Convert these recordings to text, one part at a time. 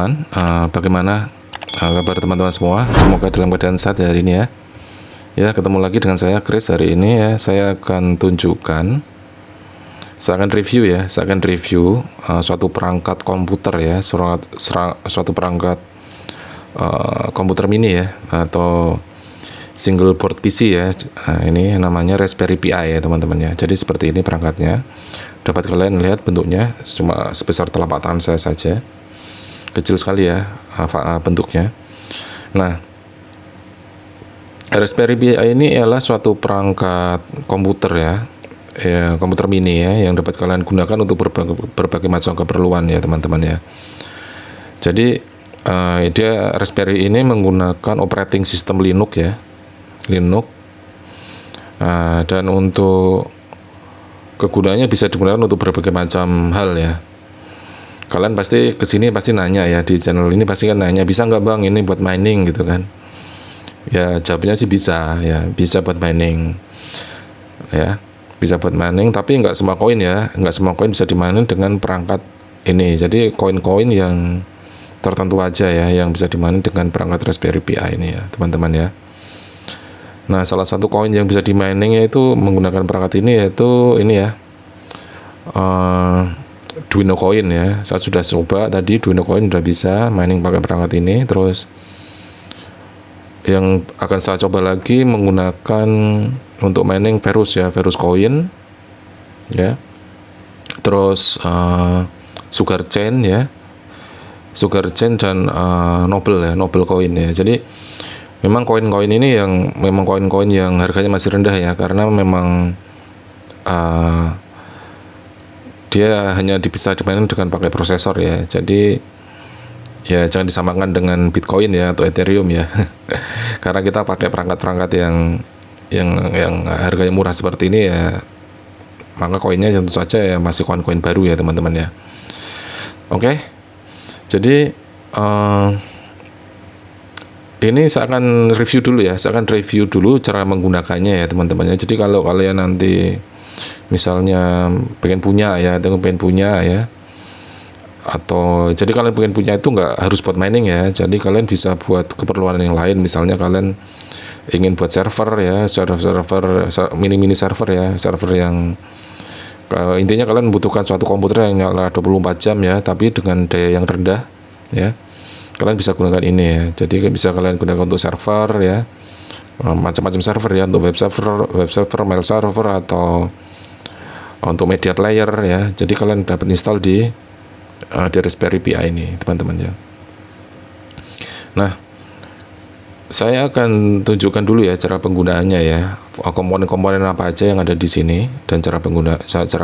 teman-teman. Bagaimana kabar teman-teman semua? Semoga dalam keadaan sehat hari ini ya. Ya, ketemu lagi dengan saya Chris hari ini ya. Saya akan review suatu perangkat komputer ya, suatu perangkat komputer mini ya, atau single board PC ya. Ini namanya Raspberry Pi ya teman-teman ya. Jadi seperti ini perangkatnya. Dapat kalian lihat bentuknya cuma sebesar telapak tangan saya saja, kecil sekali ya bentuknya. Nah, Raspberry Pi ini adalah suatu perangkat komputer ya, komputer mini ya, yang dapat kalian gunakan untuk berbagai macam keperluan ya teman-teman ya. Jadi dia Raspberry ini menggunakan operating system Linux ya, dan untuk kegunaannya bisa digunakan untuk berbagai macam hal ya. Kalian pasti kesini pasti nanya ya, di channel ini pasti kan nanya, bisa nggak bang ini buat mining gitu kan? Ya jawabnya sih bisa ya, bisa buat mining ya, bisa buat mining, tapi nggak semua koin ya, nggak semua koin bisa dimainin dengan perangkat ini. Jadi koin-koin yang tertentu aja ya yang bisa dimainin dengan perangkat Raspberry Pi ini ya teman-teman ya. Nah, salah satu koin yang bisa di mining yaitu menggunakan perangkat ini, yaitu ini ya, Duino Coin ya. Saya sudah coba tadi, Duino Coin udah bisa mining pakai perangkat ini. Terus yang akan saya coba lagi menggunakan untuk mining Verus ya, Verus Coin ya. Terus Sugar Chain ya, Sugar Chain dan Noble ya, Noble Coin ya. Jadi memang koin-koin ini memang koin-koin yang harganya masih rendah ya, karena memang dia hanya bisa dimainin dengan pakai prosesor ya. Jadi ya jangan disamakan dengan Bitcoin ya atau Ethereum ya. Karena kita pakai perangkat-perangkat yang harganya murah seperti ini ya, maka koinnya tentu saja ya masih koin-koin baru ya teman-teman ya. Oke. Jadi ini saya akan review dulu ya, cara menggunakannya ya teman-teman ya. Jadi kalau kalian nanti misalnya pengen punya ya, atau jadi kalian pengen punya itu nggak harus buat mining ya. Jadi kalian bisa buat keperluan yang lain. Misalnya kalian ingin buat server ya, mini server ya, server yang intinya kalian membutuhkan suatu komputer yang nyala 24 jam ya, tapi dengan daya yang rendah ya. Kalian bisa gunakan ini ya. Jadi bisa kalian gunakan untuk server ya, macam-macam server ya, untuk web server, mail server, atau untuk media player ya. Jadi kalian dapat install di Raspberry Pi ini teman-teman ya. Nah, saya akan tunjukkan dulu ya cara penggunaannya ya, komponen-komponen apa aja yang ada di sini dan cara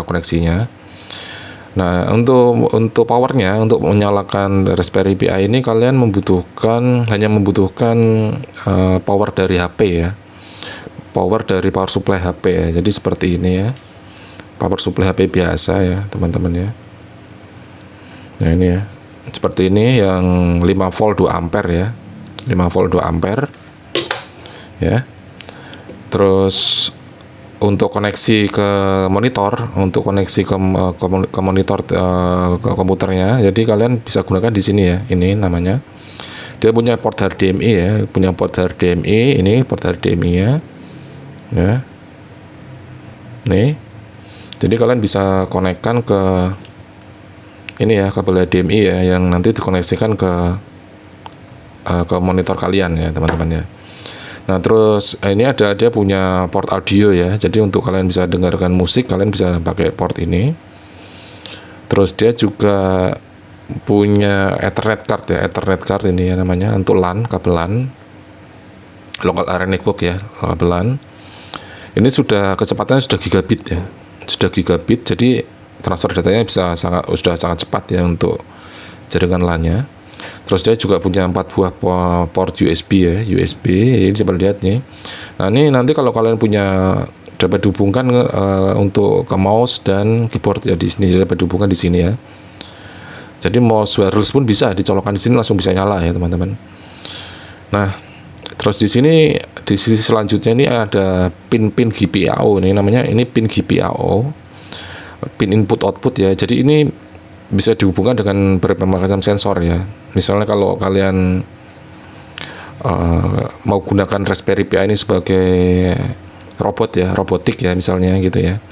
koneksinya. Nah, untuk powernya, untuk menyalakan Raspberry Pi ini kalian hanya membutuhkan power dari HP ya, power supply HP ya. Jadi seperti ini ya, power supply HP biasa ya teman-teman ya. Nah ini ya, seperti ini yang 5 volt 2 ampere ya, 5 volt 2 ampere ya. Terus untuk koneksi ke monitor, ke monitor ke komputernya, jadi kalian bisa gunakan di sini ya. Ini namanya, dia punya port HDMI ya, ini port HDMI-nya ya. Nih, jadi kalian bisa konekkan ke ini ya, kabel HDMI ya, yang nanti dikoneksikan ke monitor kalian ya teman-teman ya. Nah, terus ini dia punya port audio ya. Jadi untuk kalian bisa dengarkan musik, kalian bisa pakai port ini. Terus dia juga punya Ethernet card ya, Ethernet card ini ya namanya, untuk LAN, kabel LAN, local area network ya, kabel LAN. Ini kecepatannya sudah gigabit ya, jadi transfer datanya sudah sangat cepat ya untuk jaringan LAN-nya. Terus dia juga punya 4 buah port USB ya, ini coba lihat nih. Nah, ini nanti kalau kalian dapat dihubungkan untuk ke mouse dan keyboard ya, di sini dapat dihubungkan di sini ya. Jadi mouse wireless pun bisa dicolokkan di sini, langsung bisa nyala ya teman-teman. Nah, terus di sisi selanjutnya ini ada pin GPIO, ini namanya, ini pin GPIO, pin input output ya. Jadi ini bisa dihubungkan dengan berbagai macam sensor ya. Misalnya kalau kalian mau gunakan Raspberry Pi ini sebagai robot ya, robotik ya misalnya gitu ya.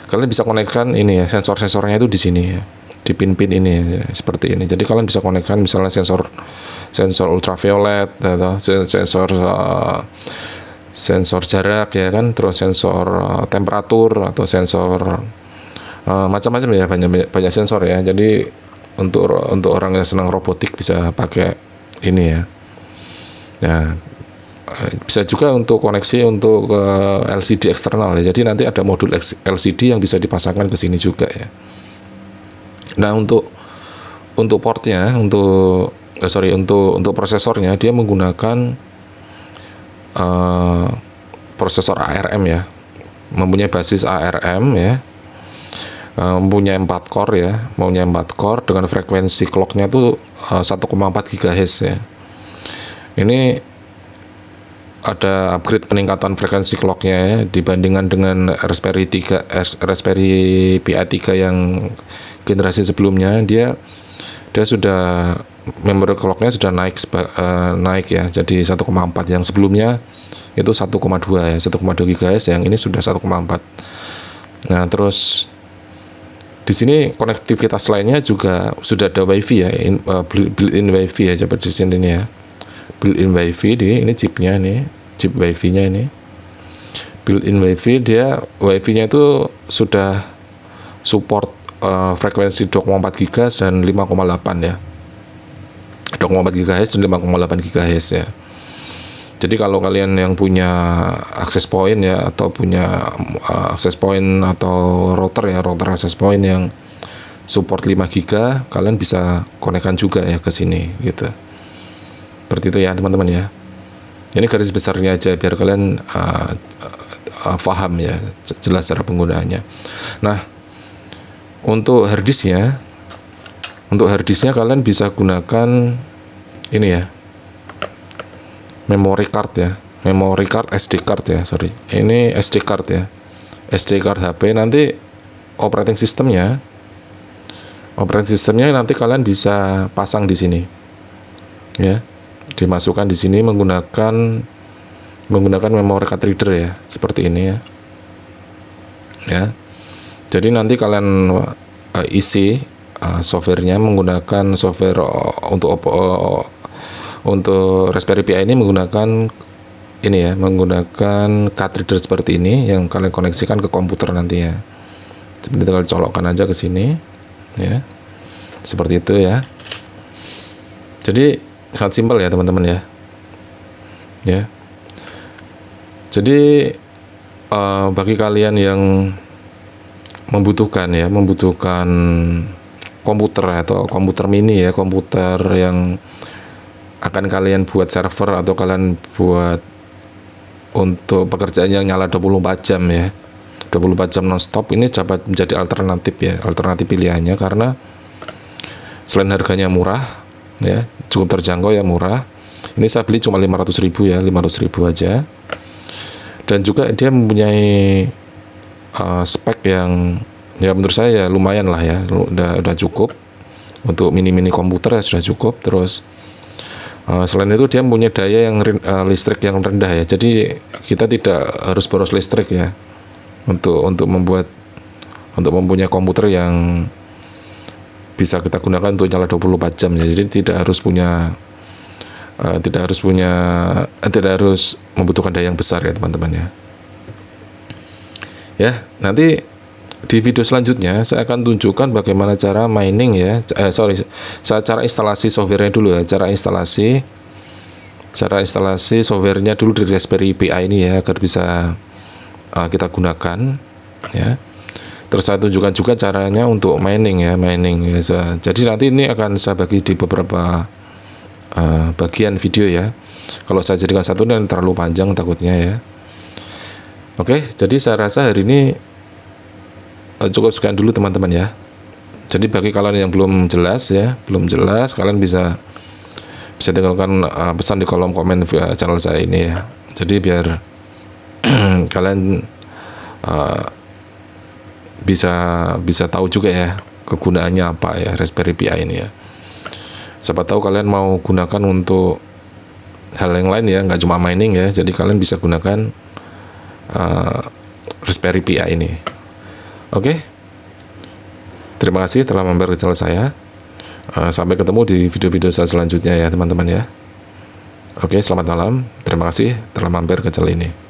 Kalian bisa konekkan ini ya, sensor-sensornya itu di sini ya, di pin-pin ini ya, seperti ini. Jadi kalian bisa konekkan misalnya sensor ultraviolet atau sensor jarak ya kan, terus sensor temperatur atau sensor macam-macam ya, banyak sensor ya. Jadi untuk orang yang senang robotik bisa pakai ini ya. Nah, bisa juga untuk koneksi untuk ke LCD eksternal ya. Jadi nanti ada modul LCD yang bisa dipasangkan ke sini juga ya. Nah, untuk portnya, untuk prosesornya dia menggunakan prosesor ARM ya. Mempunyai basis ARM ya. Mempunyai 4 core ya, dengan frekuensi clocknya tuh 1,4 GHz ya. Ini ada upgrade peningkatan frekuensi clocknya ya, dibandingkan dengan Raspberry Pi 3 yang generasi sebelumnya. Dia sudah memori clocknya sudah naik ya, jadi 1,4. Yang sebelumnya itu 1,2 ya, 1,2 GHz, yang ini sudah 1,4. Nah, terus di sini konektivitas lainnya juga sudah ada WiFi ya, built-in WiFi ya, seperti di sini ya. Built-in WiFi ini chipnya nih, chip WiFi-nya ini. Built-in WiFi, dia WiFi-nya itu sudah support frekuensi 2,4 GHz dan 5,8 ya. 2,4 GHz dan 5,8 GHz ya. Jadi kalau kalian yang punya access point ya, atau punya access point atau router access point yang support 5 GB, kalian bisa konekkan juga ya ke sini gitu. Seperti itu ya teman-teman ya. Ini garis besarnya aja biar kalian paham ya, jelas cara penggunaannya. Nah, untuk harddisknya kalian bisa gunakan ini ya, memory card SD card ya, ini SD card ya, SD card HP. Nanti operating systemnya nanti kalian bisa pasang di sini ya, dimasukkan di sini menggunakan memory card reader ya, seperti ini ya. Jadi nanti kalian isi softwarenya menggunakan software untuk Raspberry Pi ini menggunakan ini ya, menggunakan card reader seperti ini yang kalian koneksikan ke komputer nanti ya. Seperti kalian colokkan aja ke sini ya, seperti itu ya. Jadi sangat simpel ya teman-teman ya. Jadi bagi kalian yang membutuhkan komputer atau komputer mini ya, komputer yang akan kalian buat server atau kalian buat untuk pekerjaan yang nyala 24 jam ya, 24 jam non-stop, ini dapat menjadi alternatif pilihannya, karena selain harganya murah ya, cukup terjangkau ya, murah. Ini saya beli cuma 500.000 ya, 500.000 aja. Dan juga dia mempunyai spek yang ya menurut saya ya lumayan lah ya, udah cukup untuk mini komputer ya, sudah cukup. Terus selain itu dia mempunyai daya yang listrik yang rendah ya, jadi kita tidak harus boros listrik ya untuk mempunyai komputer yang bisa kita gunakan untuk nyala 24 jam ya. Jadi tidak harus membutuhkan daya yang besar ya teman-teman ya. Ya, nanti di video selanjutnya saya akan tunjukkan bagaimana cara mining ya. Cara instalasi softwarenya dulu ya. Cara instalasi softwarenya dulu di Raspberry Pi ini ya, agar bisa kita gunakan ya. Terus saya tunjukkan juga caranya untuk mining ya. Jadi nanti ini akan saya bagi di beberapa bagian video ya. Kalau saya jadikan satu dan terlalu panjang takutnya ya. Oke, jadi saya rasa hari ini cukup sekian dulu teman-teman ya. Jadi bagi kalian yang belum jelas, kalian bisa tinggalkan pesan di kolom komen channel saya ini ya. Jadi biar kalian bisa tahu juga ya kegunaannya apa ya Raspberry Pi ini ya. Siapa tahu kalian mau gunakan untuk hal yang lain ya, nggak cuma mining ya. Jadi kalian bisa gunakan Raspberry Pi ini. Oke, terima kasih telah mampir ke channel saya. Sampai ketemu di video-video saya selanjutnya ya teman-teman ya. Oke, selamat malam. Terima kasih telah mampir ke channel ini.